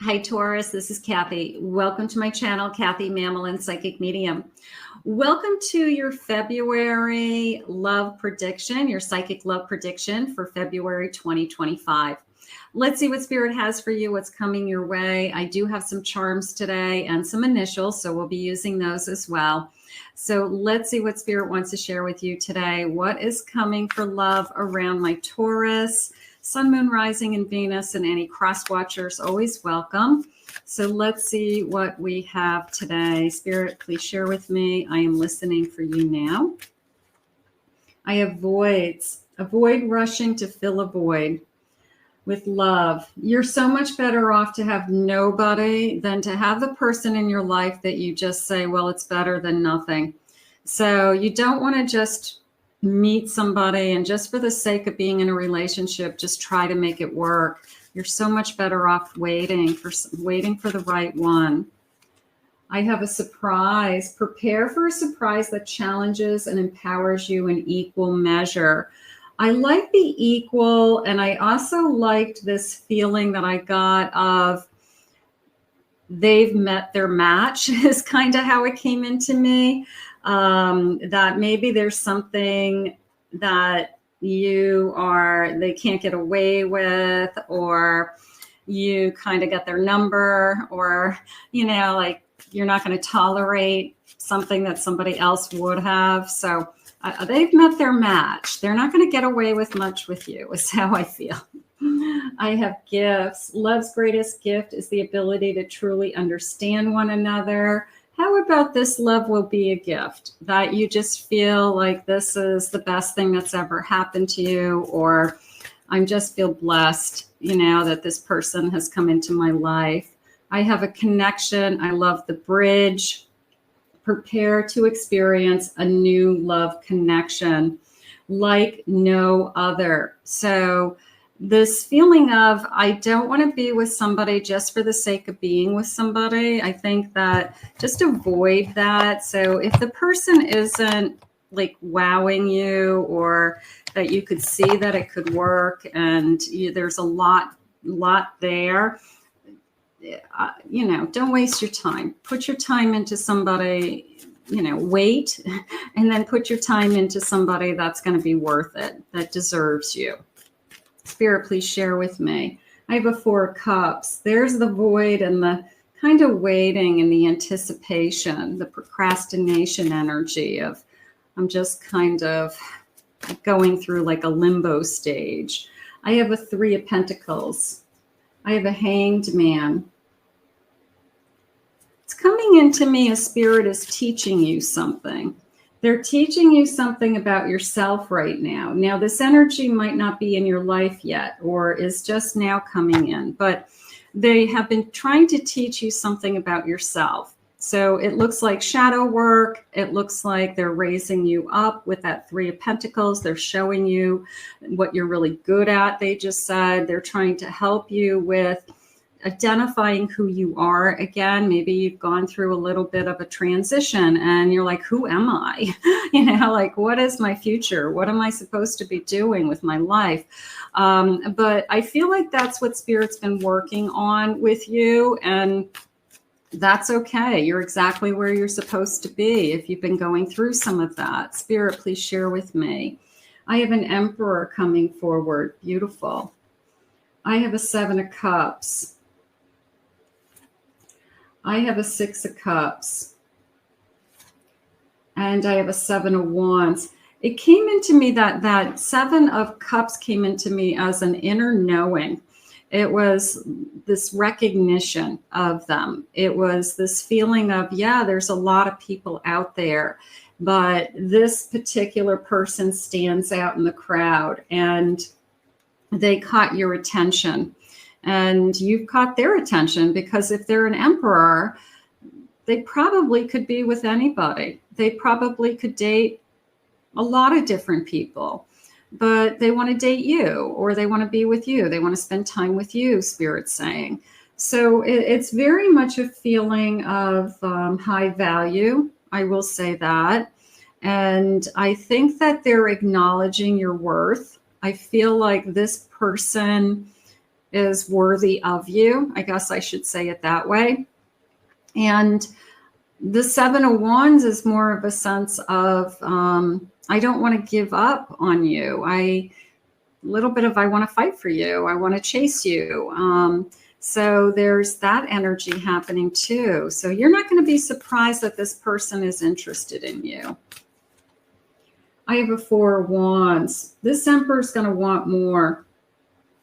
Hi, Taurus. This is Kathy. Welcome to my channel, Kathy Mamolen, Psychic Medium. Welcome to your February love prediction, your psychic love prediction for February 2025. Let's see what Spirit has for you, what's coming your way. I do have some charms today and some initials, so we'll be using those as well. So let's see what Spirit wants to share with you today. What is coming for love around my Taurus? Sun, Moon, Rising, and Venus, and any cross watchers, always welcome. So let's see what we have today. Spirit, please share with me. I am listening for you now. I have voids. A void rushing to fill a void with love. You're so much better off to have nobody than to have the person in your life that you just say, well, it's better than nothing. So you don't want to just meet somebody and just for the sake of being in a relationship, just try to make it work. You're so much better off waiting for the right one. I have a surprise. Prepare for a surprise that challenges and empowers you in equal measure. I like the equal, and I also liked this feeling that I got of they've met their match is kind of how it came into me. That maybe there's something that they can't get away with, or you kind of get their number, or, like you're not going to tolerate something that somebody else would have. So they've met their match. They're not going to get away with much with you, is how I feel. I have gifts. Love's greatest gift is the ability to truly understand one another. How about this love will be a gift that you just feel like this is the best thing that's ever happened to you, or I just feel blessed, that this person has come into my life. I have a connection. I love the bridge. Prepare to experience a new love connection like no other. So this feeling of, I don't want to be with somebody just for the sake of being with somebody. I think that just avoid that. So if the person isn't like wowing you, or that you could see that it could work and there's a lot there, don't waste your time. Put your time into somebody, wait, and then put your time into somebody that's going to be worth it, that deserves you. Spirit, please share with me. I have a 4 of Cups. There's the void and the kind of waiting and the anticipation, the procrastination energy of I'm just kind of going through like a limbo stage. I have a 3 of Pentacles. I have a Hanged Man. It's coming into me as Spirit is teaching you something. They're teaching you something about yourself right now. Now, this energy might not be in your life yet, or is just now coming in, but they have been trying to teach you something about yourself. So it looks like shadow work. It looks like they're raising you up with that 3 of Pentacles. They're showing you what you're really good at. They just said they're trying to help you with identifying who you are again. Maybe you've gone through a little bit of a transition and you're like, who am I? Like, what is my future? What am I supposed to be doing with my life? But I feel like that's what Spirit's been working on with you, and that's okay. You're exactly where you're supposed to be if you've been going through some of that. Spirit, please share with me. I have an Emperor coming forward. Beautiful. I have a 7 of Cups. I have a 6 of Cups. And I have a 7 of Wands. It came into me that 7 of Cups came into me as an inner knowing. It was this recognition of them. It was this feeling of, yeah, there's a lot of people out there, but this particular person stands out in the crowd, and they caught your attention. And you've caught their attention, because if they're an Emperor, they probably could be with anybody. They probably could date a lot of different people, but they want to date you, or they want to be with you. They want to spend time with you, Spirit's saying. So it's very much a feeling of high value. I will say that. And I think that they're acknowledging your worth. I feel like this person is worthy of you. I guess I should say it that way. And the Seven of Wands is more of a sense of, I don't want to give up on you. I want to fight for you. I want to chase you. So there's that energy happening too. So you're not going to be surprised that this person is interested in you. I have a Four of Wands. This Emperor is going to want more.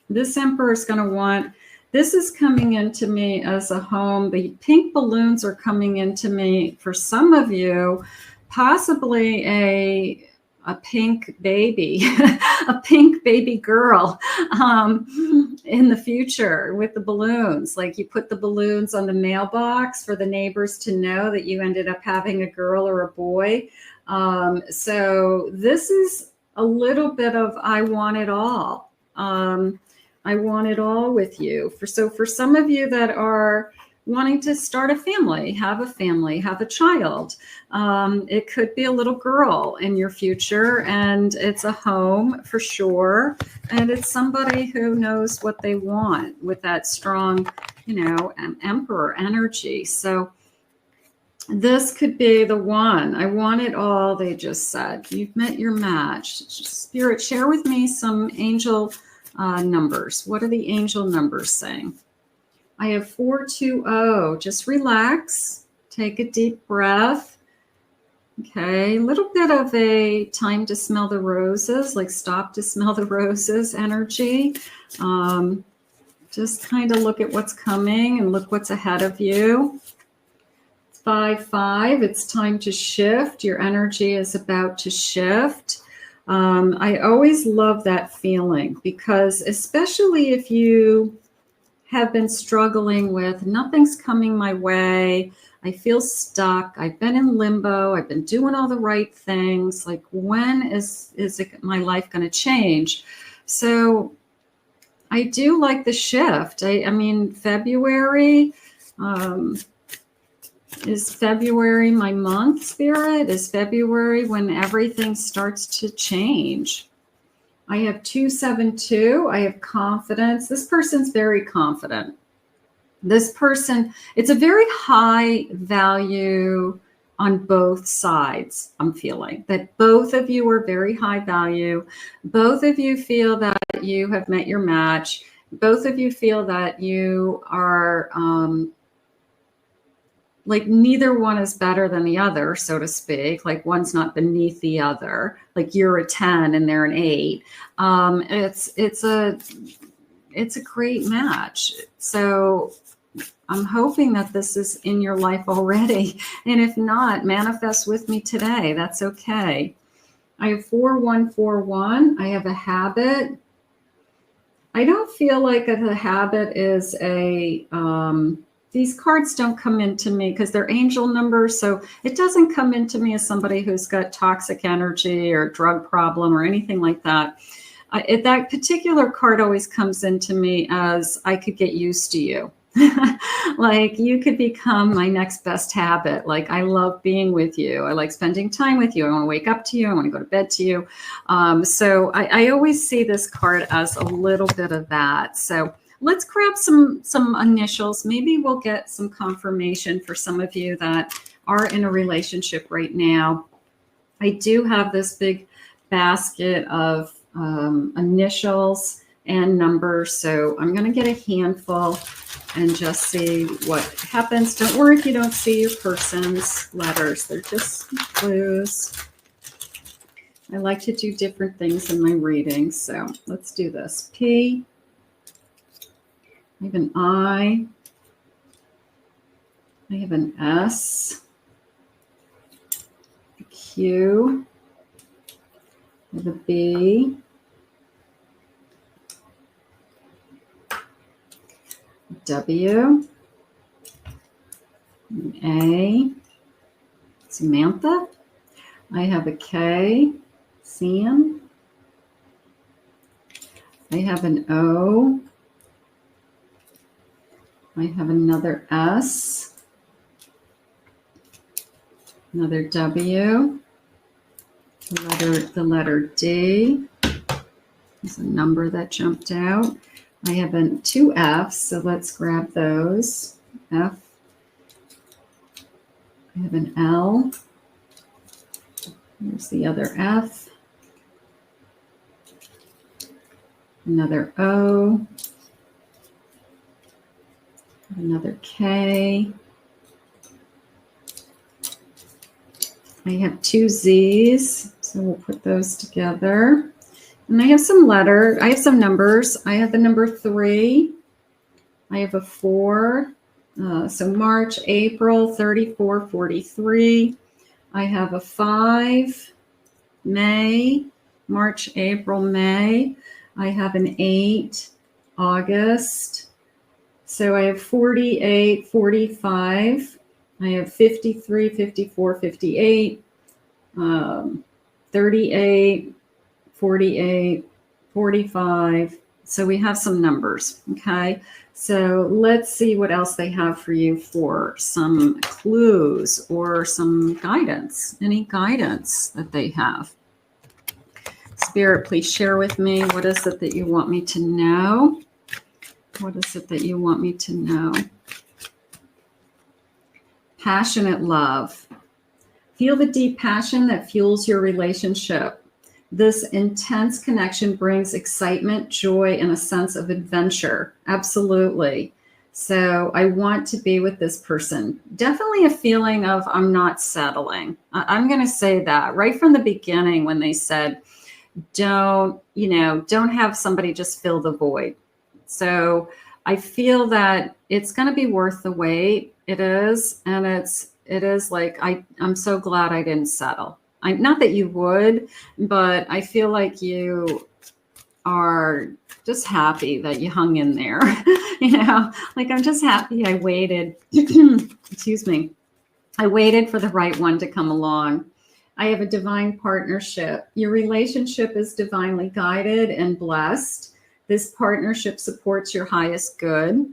This Emperor is going to want, this is coming into me as a home. The pink balloons are coming into me for some of you, possibly a pink baby, a pink baby girl in the future with the balloons. Like you put the balloons on the mailbox for the neighbors to know that you ended up having a girl or a boy. So this is a little bit of, I want it all. I want it all with you. So for some of you that are wanting to start a family, have a child, it could be a little girl in your future, and it's a home for sure. And it's somebody who knows what they want with that strong, Emperor energy. So this could be the one. I want it all, they just said. You've met your match. Spirit, share with me some angel numbers. What are the angel numbers saying? I have 420. Just relax. Take a deep breath. Okay, a little bit of a time to smell the roses, like stop to smell the roses energy. Just kind of look at what's coming and look what's ahead of you. 5-5, it's time to shift. Your energy is about to shift. I always love that feeling because especially if you have been struggling with nothing's coming my way, I feel stuck, I've been in limbo, I've been doing all the right things, like when is my life going to change? So I do like the shift. I mean, February, is February my month, Spirit? Is February when everything starts to change? I have 272. I have confidence. This person's very confident. This person, it's a very high value on both sides. I'm feeling that both of you are very high value. Both of you feel that you have met your match. Both of you feel that you are, like neither one is better than the other, so to speak. Like one's not beneath the other. Like you're a 10 and they're an 8. It's a great match. So I'm hoping that this is in your life already. And if not, manifest with me today. That's okay. I have 4141. I have a habit. I don't feel like the habit is a, these cards don't come into me because they're angel numbers. So it doesn't come into me as somebody who's got toxic energy or drug problem or anything like that. That particular card always comes into me as I could get used to you. Like you could become my next best habit. Like I love being with you. I like spending time with you. I want to wake up to you. I want to go to bed to you. So I always see this card as a little bit of that. So let's grab some initials. Maybe we'll get some confirmation for some of you that are in a relationship right now. I do have this big basket of initials and numbers. So I'm going to get a handful and just see what happens. Don't worry if you don't see your person's letters. They're just clues. I like to do different things in my readings. So let's do this. P. I have an I. I have an S. A Q. I have a B. W. An A. Samantha. I have a K. Sam. I have an O. I have another S. Another W. The letter D. There's a number that jumped out. I have two Fs, so let's grab those. F. I have an L. Here's the other F. Another O. Another K. I have two Z's, so we'll put those together. And I have some numbers. I have the number 3. I have a 4. So March, April, 34, 43. I have a 5, May, March, April, May. I have an 8, August. So I have 48, 45. I have 53, 54, 58, 38, 48, 45. So we have some numbers, okay? So let's see what else they have for you for some clues or some guidance, any guidance that they have. Spirit, please share with me, what is it that you want me to know? What is it that you want me to know? Passionate love. Feel the deep passion that fuels your relationship. This intense connection brings excitement, joy, and a sense of adventure. Absolutely. So I want to be with this person. Definitely a feeling of I'm not settling. I'm going to say that right from the beginning when they said, don't have somebody just fill the void. So I feel that it's going to be worth the wait. It is. And it is like, I'm so glad I didn't settle. Not that you would, but I feel like you are just happy that you hung in there. Like I'm just happy I waited. Excuse me. I waited for the right one to come along. I have a divine partnership. Your relationship is divinely guided and blessed. This partnership supports your highest good,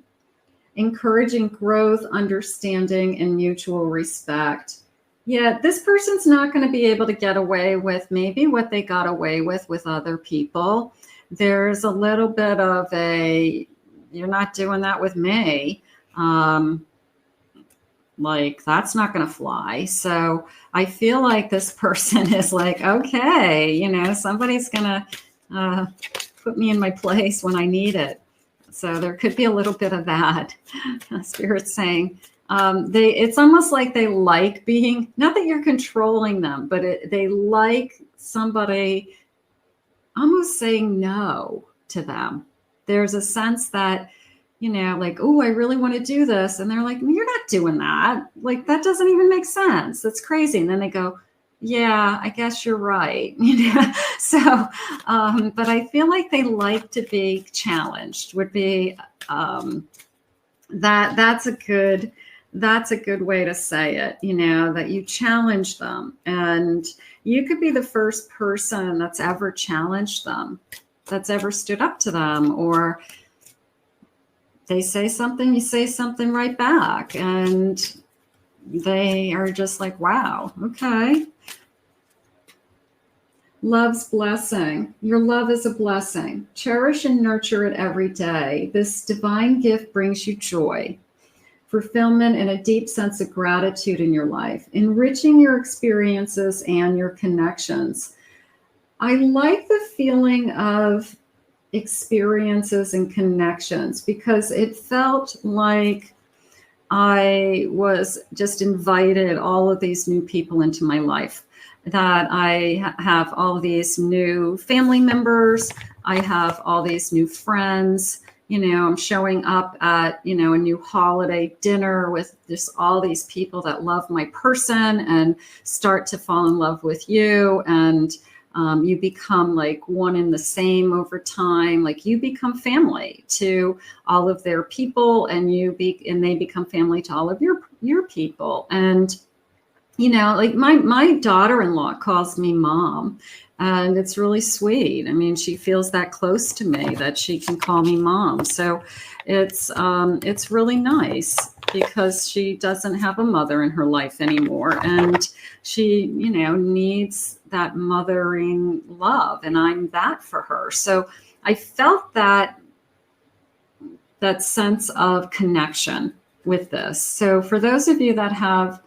encouraging growth, understanding, and mutual respect. Yeah, this person's not going to be able to get away with maybe what they got away with other people. There's a little bit of you're not doing that with me. Like that's not going to fly. So I feel like this person is like, okay, somebody's going to put me in my place when I need it. So there could be a little bit of that. Spirit's saying, it's almost like they like being, not that you're controlling them, but they like somebody almost saying no to them. There's a sense that, like, oh, I really want to do this. And they're like, you're not doing that. Like, that doesn't even make sense. That's crazy. And then they go, yeah, I guess you're right. So, but I feel like they like to be challenged would be, that's a good way to say it, that you challenge them. And you could be the first person that's ever challenged them, that's ever stood up to them, or they say something, you say something right back. And they are just like, wow, okay. Love's blessing. Your love is a blessing. Cherish and nurture it every day. This divine gift brings you joy, fulfillment, and a deep sense of gratitude in your life, enriching your experiences and your connections. I like the feeling of experiences and connections because it felt like I was just invited all of these new people into my life, that I have all these new family members. I have all these new friends. I'm showing up at, a new holiday dinner with just all these people that love my person and start to fall in love with you. And you become like one and the same over time. Like you become family to all of their people, and and they become family to all of your people. And like my daughter-in-law calls me mom, and it's really sweet. I mean, she feels that close to me that she can call me mom. So it's really nice because she doesn't have a mother in her life anymore, and she, needs that mothering love, and I'm that for her. So I felt that that sense of connection with this. So for those of you that have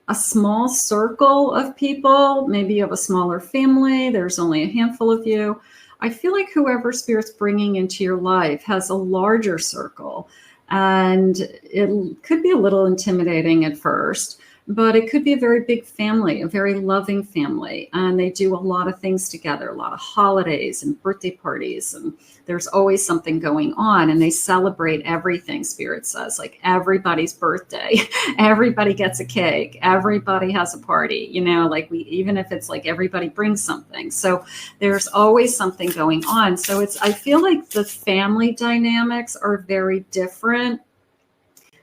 a small circle of people, maybe you have a smaller family, there's only a handful of you, I feel like whoever Spirit's bringing into your life has a larger circle. And it could be a little intimidating at first, but it could be a very big family, a very loving family. And they do a lot of things together, a lot of holidays and birthday parties. And there's always something going on. And they celebrate everything, Spirit says, like everybody's birthday. Everybody gets a cake. Everybody has a party, you know, like even if it's like everybody brings something. So there's always something going on. So I feel like the family dynamics are very different.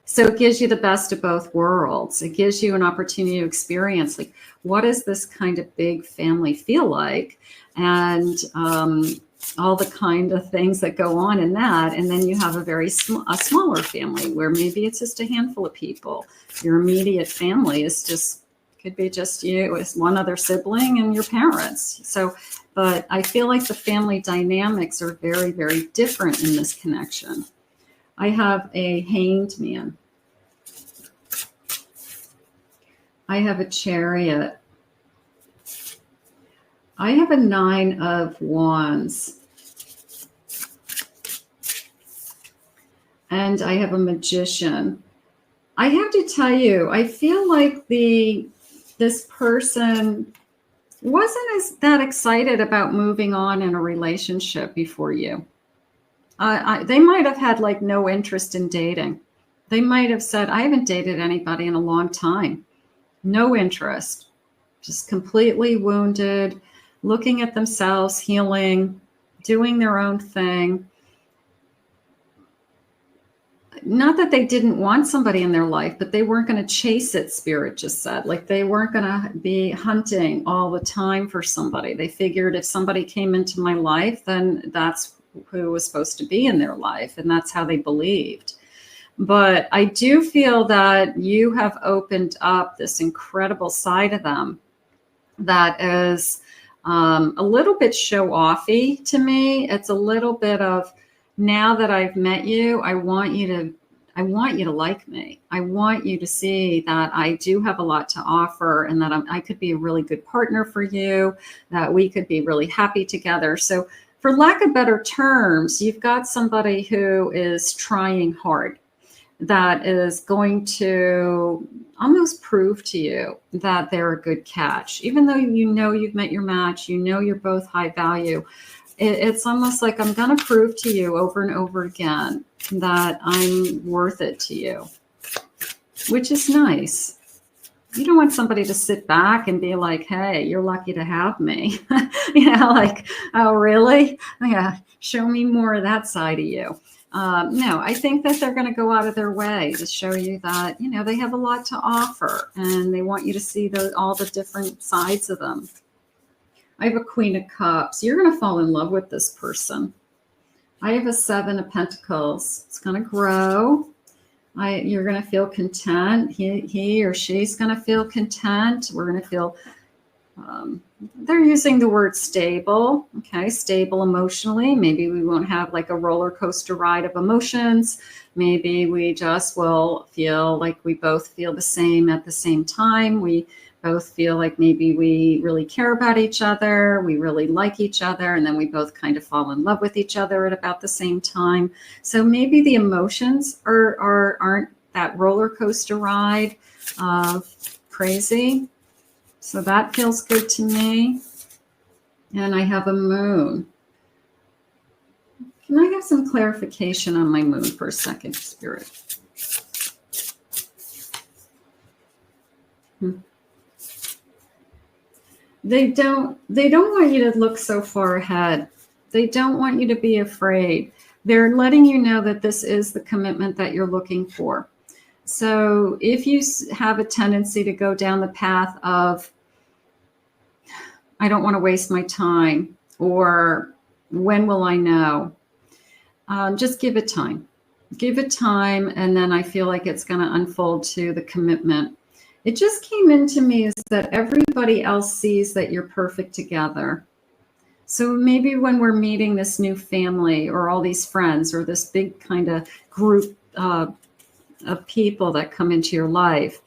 So it gives you the best of both worlds. It gives you an opportunity to experience, like, what does this kind of big family feel like? And all the kind of things that go on in that. And then you have a smaller family where maybe it's just a handful of people. Your immediate family could be just you as one other sibling and your parents. So, but I feel like the family dynamics are very, very different in this connection. I have a Hanged Man. I have a Chariot. I have a 9 of Wands. And I have a Magician. I have to tell you, I feel like this person wasn't that excited about moving on in a relationship before you. They might have had like no interest in dating. They might have said, I haven't dated anybody in a long time. No interest. Just completely wounded, looking at themselves, healing, doing their own thing. Not that they didn't want somebody in their life, but they weren't going to chase it, Spirit just said. Like they weren't going to be hunting all the time for somebody. They figured if somebody came into my life, then that's who was supposed to be in their life. And that's how they believed. But I do feel that you have opened up this incredible side of them that is a little bit show-offy to me. It's a little bit of, now that I've met you, I want you to like me. I want you to see that I do have a lot to offer and that I could be a really good partner for you, that we could be really happy together. So for lack of better terms, you've got somebody who is trying hard, that is going to almost prove to you that they're a good catch. Even though you know you've met your match, you know you're both high value, it's almost like I'm going to prove to you over and over again that I'm worth it to you, which is nice. You don't want somebody to sit back and be like, hey, you're lucky to have me. You know, like, oh, really? Yeah, show me more of that side of you. No, I think that they're going to go out of their way to show you that, you know, they have a lot to offer and they want you to see all the different sides of them. I have a Queen of Cups. You're going to fall in love with this person. I have a 7 of Pentacles. It's going to grow. You're going to feel content. He or she's going to feel content. We're going to feel, they're using the word stable. Okay, stable emotionally. Maybe we won't have like a roller coaster ride of emotions. Maybe we just will feel like we both feel the same at the same time. We both feel like maybe we really care about each other, we really like each other, and then we both kind of fall in love with each other at about the same time. So maybe the emotions aren't that roller coaster ride of crazy. So that feels good to me. And I have a Moon. Can I have some clarification on my Moon for a second, Spirit? They don't want you to look so far ahead. They don't want you to be afraid. They're letting you know that this is the commitment that you're looking for. So if you have a tendency to go down the path of, I don't want to waste my time, or when will I know? Just give it time. Give it time, and then I feel like it's going to unfold to the commitment. It just came into me is that everybody else sees that you're perfect together. So maybe when we're meeting this new family or all these friends or this big kind of group of people that come into your life,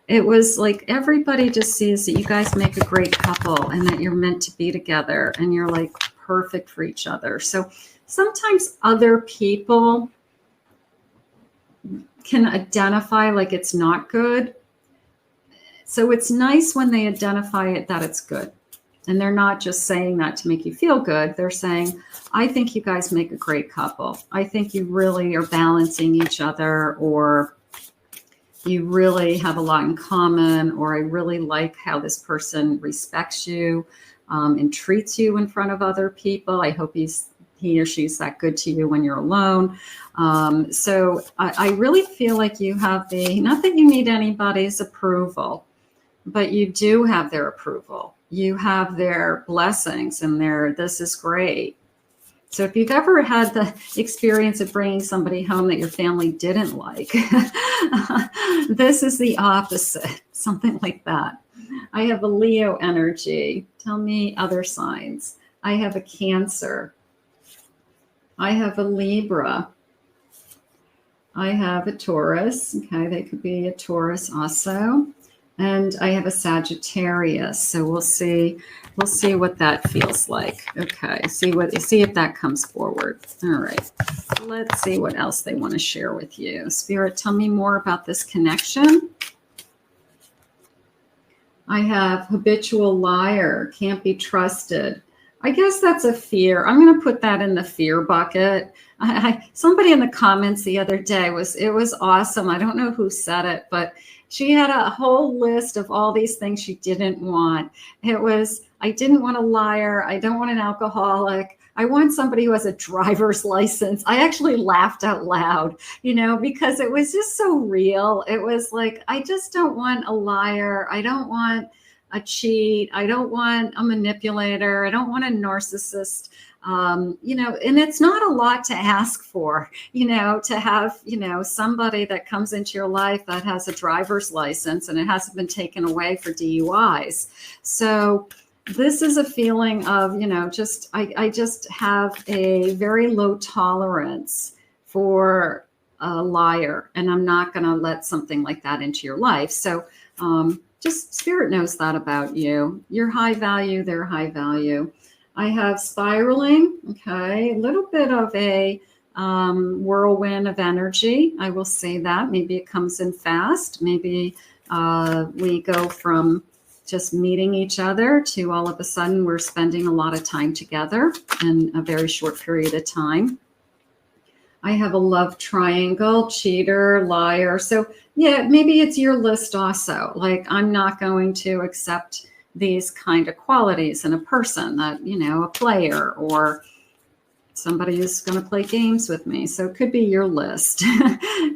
it was like everybody just sees that you guys make a great couple and that you're meant to be together and you're like perfect for each other. So sometimes other people can identify like it's not good. So it's nice when they identify it that it's good. And they're not just saying that to make you feel good. They're saying, I think you guys make a great couple. I think you really are balancing each other, or you really have a lot in common, or I really like how this person respects you and treats you in front of other people. I hope he or she's that good to you when you're alone. So I really feel like you have not that you need anybody's approval, but you do have their approval. You have their blessings and this is great. So if you've ever had the experience of bringing somebody home that your family didn't like, this is the opposite, something like that. I have a Leo energy. Tell me other signs. I have a Cancer. I have a Libra. I have a Taurus. Okay, they could be a Taurus also. And I have a Sagittarius. So we'll see what that feels like. Okay, see if that comes forward. All right. Let's see what else they want to share with you. Spirit, tell me more about this connection. I have habitual liar, can't be trusted. I guess that's a fear. I'm going to put that in the fear bucket. Somebody in the comments the other day it was awesome. I don't know who said it, but she had a whole list of all these things she didn't want. It was, I didn't want a liar. I don't want an alcoholic. I want somebody who has a driver's license. I actually laughed out loud, because it was just so real. It was like, I just don't want a liar. I don't want a cheat. I don't want a manipulator. I don't want a narcissist. And it's not a lot to ask for, to have, somebody that comes into your life that has a driver's license and it hasn't been taken away for DUIs. So this is a feeling of, I just have a very low tolerance for a liar, and I'm not going to let something like that into your life. So, just Spirit knows that about you. You're high value, they're high value. I have spiraling, okay, a little bit of a whirlwind of energy. I will say that. Maybe it comes in fast. Maybe we go from just meeting each other to all of a sudden we're spending a lot of time together in a very short period of time. I have a love triangle, cheater, liar. So yeah, maybe it's your list also. Like, I'm not going to accept these kind of qualities in a person that, a player or somebody who's going to play games with me. So it could be your list.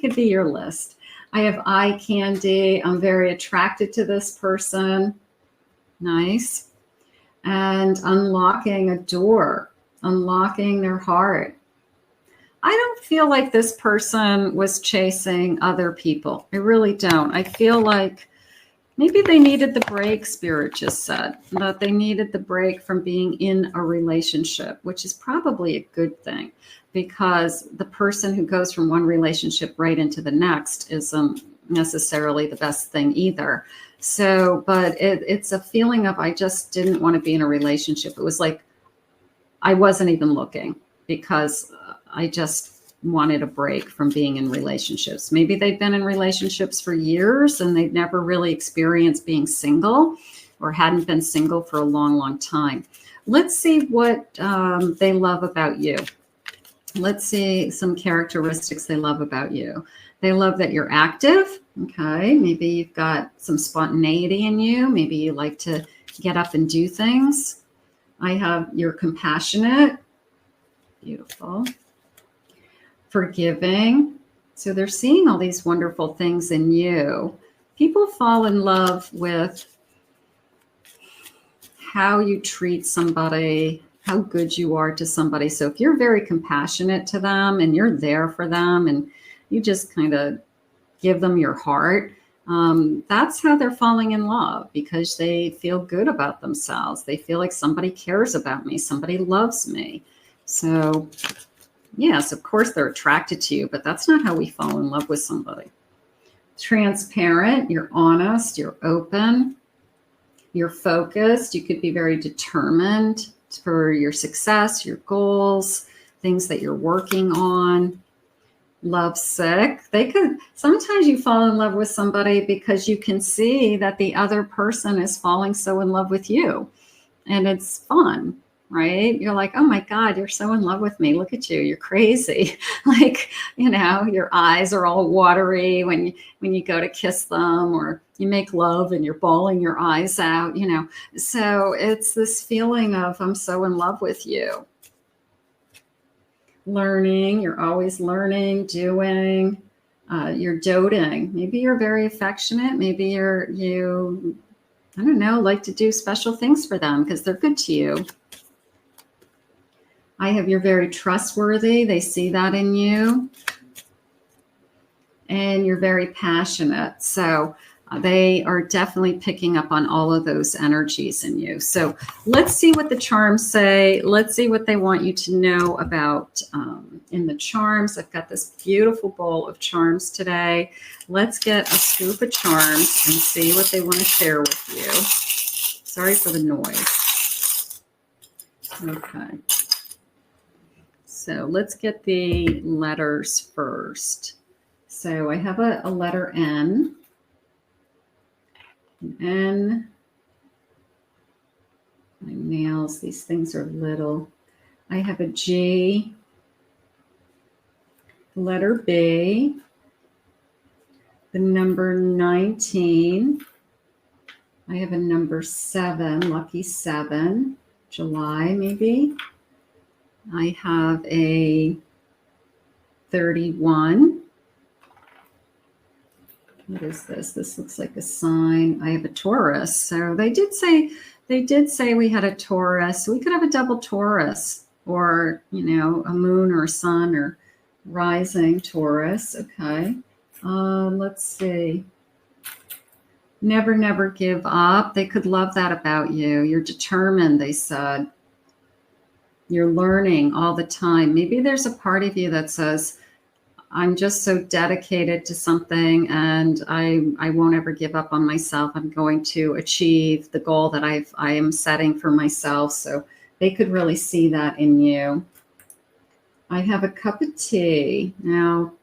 Could be your list. I have eye candy. I'm very attracted to this person. Nice. And unlocking a door, unlocking their heart. I don't feel like this person was chasing other people. I really don't. I feel like maybe they needed the break, Spirit just said, that they needed the break from being in a relationship, which is probably a good thing, because the person who goes from one relationship right into the next isn't necessarily the best thing either. So, but it's a feeling of, I just didn't want to be in a relationship. It was like, I wasn't even looking, because I just wanted a break from being in relationships. Maybe they've been in relationships for years and they've never really experienced being single, or hadn't been single for a long, long time. Let's see what they love about you. Let's see some characteristics they love about you. They love that you're active. Okay. Maybe you've got some spontaneity in you. Maybe you like to get up and do things. You're compassionate. Beautiful. Forgiving. So they're seeing all these wonderful things in you. People fall in love with how you treat somebody, how good you are to somebody. So if you're very compassionate to them and you're there for them and you just kind of give them your heart, That's how they're falling in love, because they feel good about themselves. They feel like somebody cares about me, somebody loves me. So yes, of course they're attracted to you, but that's not how we fall in love with somebody. Transparent, you're honest, you're open, you're focused. You could be very determined for your success, your goals, things that you're working on. Lovesick. Sometimes you fall in love with somebody because you can see that the other person is falling so in love with you. And it's fun, right? You're like, oh my God, you're so in love with me. Look at you. You're crazy. Like, your eyes are all watery when you go to kiss them, or you make love and you're bawling your eyes out, So it's this feeling of, I'm so in love with you. Learning, you're always learning, doing, you're doting. Maybe you're very affectionate. Maybe you, I don't know, like to do special things for them because they're good to you. I have, you're very trustworthy. They see that in you. And you're very passionate. So they are definitely picking up on all of those energies in you. So let's see what the charms say. Let's see what they want you to know about in the charms. I've got this beautiful bowl of charms today. Let's get a scoop of charms and see what they want to share with you. Sorry for the noise. Okay. So let's get the letters first. So I have a letter N. N. My nails, these things are little. I have a G, letter B, the number 19. I have a number 7, lucky 7, July maybe. I have a 31. What is this? This looks like a sign. I have a Taurus. So they did say we had a Taurus. We could have a double Taurus, or, a moon or a sun or rising Taurus. Okay. Let's see. Never, never give up. They could love that about you. You're determined, they said. You're learning all the time. Maybe there's a part of you that says, I'm just so dedicated to something, and I won't ever give up on myself. I'm going to achieve the goal that I am setting for myself. So they could really see that in you. I have a cup of tea. Now,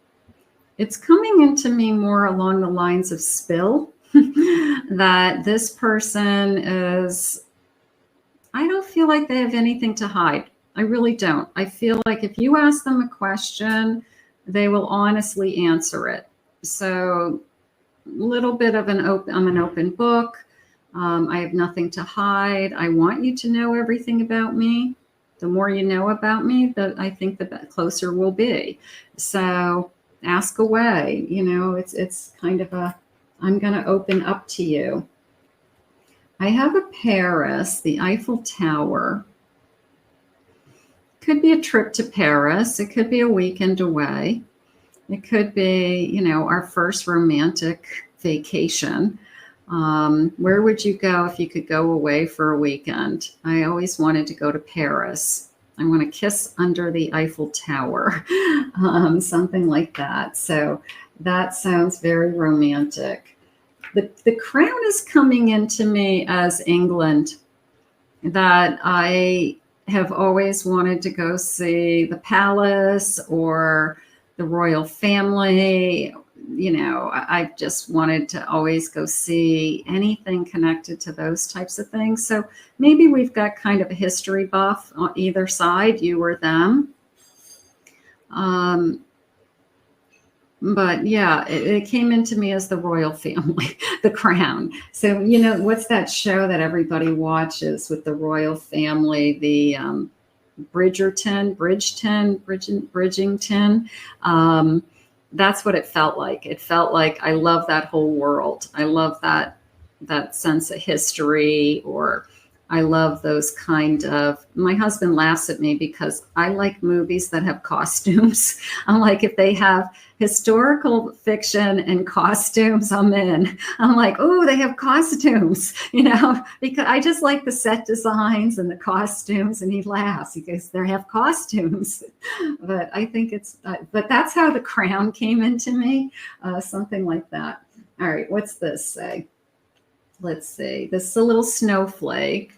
it's coming into me more along the lines of spill, that this person is, I don't feel like they have anything to hide. I really don't. I feel like if you ask them a question, they will honestly answer it. So a little bit of I'm an open book. I have nothing to hide. I want you to know everything about me. The more you know about me, I think the closer we'll be. So ask away. It's kind of I'm going to open up to you. I have a Paris, the Eiffel Tower. Could be a trip to Paris. It could be a weekend away. It could be, our first romantic vacation. Where would you go if you could go away for a weekend? I always wanted to go to Paris. I want to kiss under the Eiffel Tower, something like that. So that sounds very romantic. The crown is coming into me as England, that I have always wanted to go see the palace or the royal family. I've just wanted to always go see anything connected to those types of things. So maybe we've got kind of a history buff on either side, you or them. But yeah, it came into me as the royal family, the crown. So, what's that show that everybody watches with the royal family? The Bridgerton. That's what it felt like. It felt like I love that whole world. I love that sense of history, or I love those kind of, my husband laughs at me because I like movies that have costumes. I'm like, if they have historical fiction and costumes, I'm in. I'm like, oh, they have costumes, because I just like the set designs and the costumes. And he laughs. He goes, they have costumes. But I think but that's how The Crown came into me, something like that. All right, what's this say? Let's see. This is a little snowflake.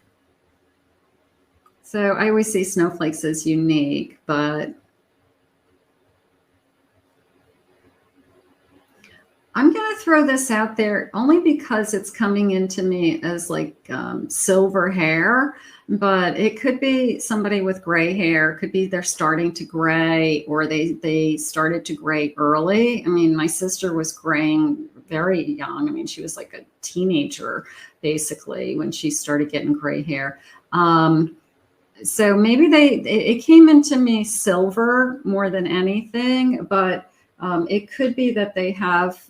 So I always see snowflakes as unique, but I'm going to throw this out there only because it's coming into me as like silver hair, but it could be somebody with gray hair. It could be they're starting to gray, or they started to gray early. I mean, my sister was graying very young. I mean, she was like a teenager basically when she started getting gray hair. So maybe it came into me silver more than anything, but it could be that they have,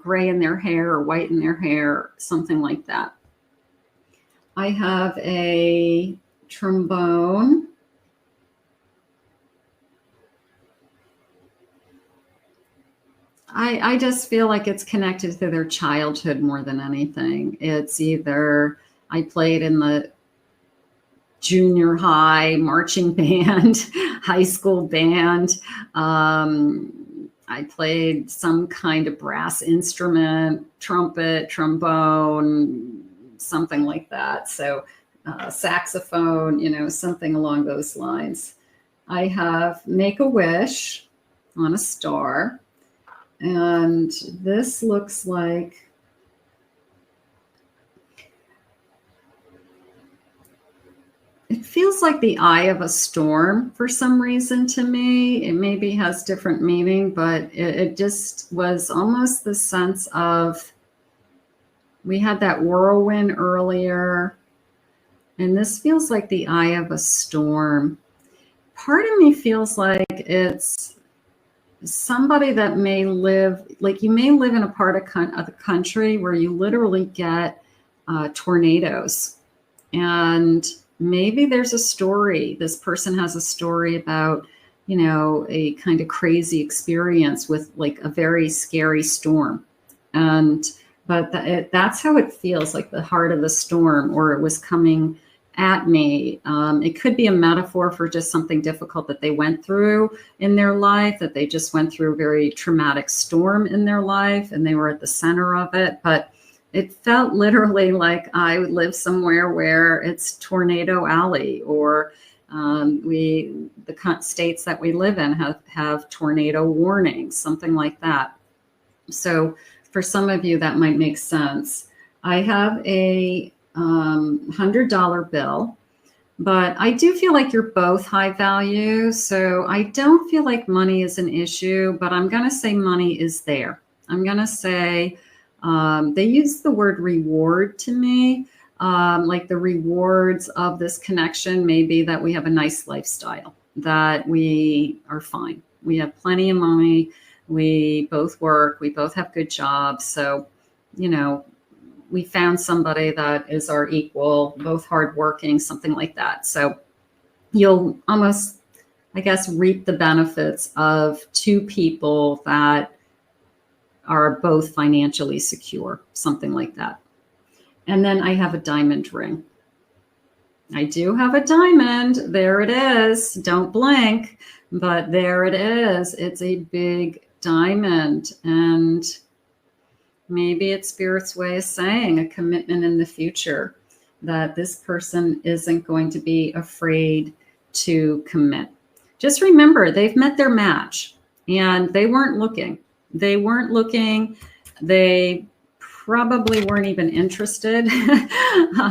gray in their hair or white in their hair, something like that. I have a trombone. I just feel like it's connected to their childhood more than anything. It's either I played in the junior high marching band, high school band. I played some kind of brass instrument, trumpet, trombone, something like that. So saxophone, something along those lines. I have Make a Wish on a star. And this looks like, it feels like the eye of a storm for some reason to me. It maybe has different meaning, but it just was almost the sense of, we had that whirlwind earlier, and this feels like the eye of a storm. Part of me feels like it's somebody that may live, like you may live in a part of the country where you literally get tornadoes, and maybe there's a story. This person has a story about, a kind of crazy experience with like a very scary storm. But that's how it feels, like the heart of the storm, or it was coming at me. It could be a metaphor for just something difficult that they went through in their life, that they just went through a very traumatic storm in their life and they were at the center of it. But it felt literally like I would live somewhere where it's Tornado Alley, or the states that we live in have tornado warnings, something like that. So for some of you, that might make sense. I have a $100 bill, but I do feel like you're both high value. So I don't feel like money is an issue, but I'm going to say money is there. I'm going to say, they use the word reward to me, like the rewards of this connection may be that we have a nice lifestyle, that we are fine. We have plenty of money. We both work. We both have good jobs. So, we found somebody that is our equal, both hardworking, something like that. So you'll almost, I guess, reap the benefits of two people that are both financially secure, something like that. And then I have a diamond ring. I do have a diamond. There it is. Don't blink, but there it is. It's a big diamond. And maybe it's Spirit's way of saying a commitment in the future, that this person isn't going to be afraid to commit. Just remember, they've met their match and they weren't looking. They weren't looking. They probably weren't even interested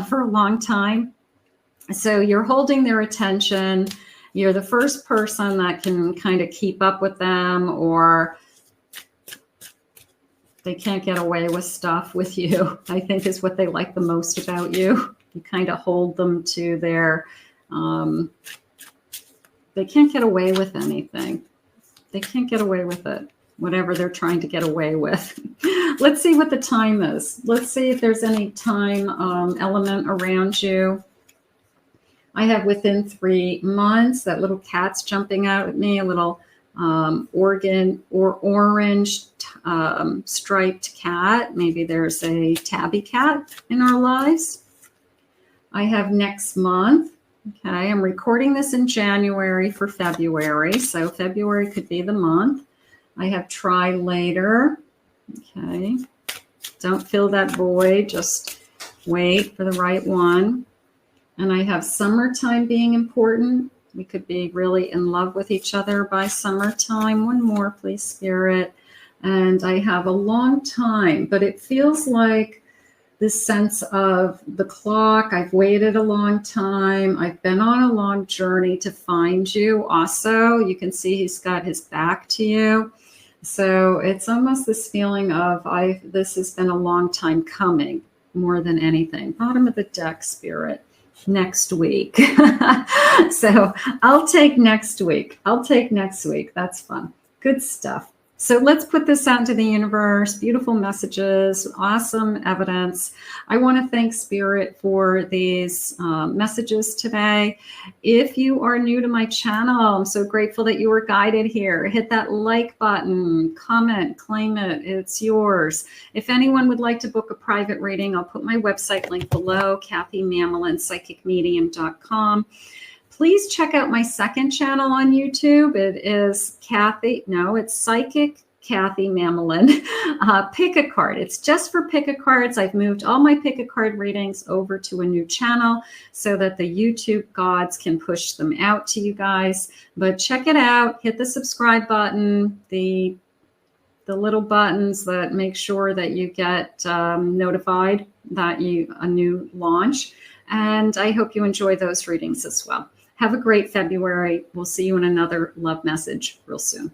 for a long time. So you're holding their attention. You're the first person that can kind of keep up with them, or they can't get away with stuff with you, I think is what they like the most about you. You kind of hold them to their, they can't get away with anything. They can't get away with it, whatever they're trying to get away with. Let's see what the time is. Let's see if there's any time element around you. I have within 3 months. That little cat's jumping out at me, a little orange striped cat. Maybe there's a tabby cat in our lives. I have next month. Okay, I'm recording this in January for February, so February could be the month. I have try later. Okay, don't fill that void, just wait for the right one. And I have summertime being important. We could be really in love with each other by summertime. One more, please, Spirit. And I have a long time, but it feels like this sense of the clock. I've waited a long time. I've been on a long journey to find you. Also, you can see he's got his back to you. So it's almost this feeling of this has been a long time coming more than anything. Bottom of the deck, Spirit. Next week. So I'll take next week. That's fun. Good stuff. So let's put this out into the universe. Beautiful messages, awesome evidence. I want to thank Spirit for these messages today. If you are new to my channel, I'm so grateful that you were guided here. Hit that like button, comment, claim it. It's yours. If anyone would like to book a private reading, I'll put my website link below, KathyMamolen.psychicmedium.com. Please check out my second channel on YouTube. It is it's Psychic Kathy Mamolen. Pick a card. It's just for pick a cards. I've moved all my pick a card readings over to a new channel so that the YouTube gods can push them out to you guys. But check it out. Hit the subscribe button, the little buttons that make sure that you get notified that a new launch. And I hope you enjoy those readings as well. Have a great February. We'll see you in another love message real soon.